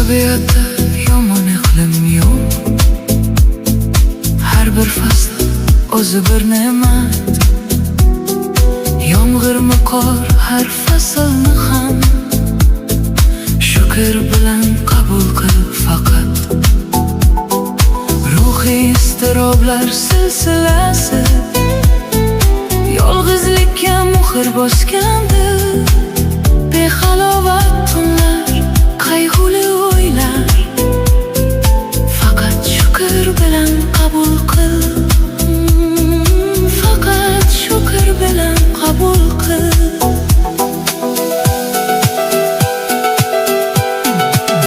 Tabiatda yomon iqlim yo'q. Har bir fasl o'zi bir ne'mat. Yomg'irmi qor har faslni ham shukr bilan qabul qil faqat. Ruhiy iztiroblar silsilasi yolg'izlikka muhr bosgandi.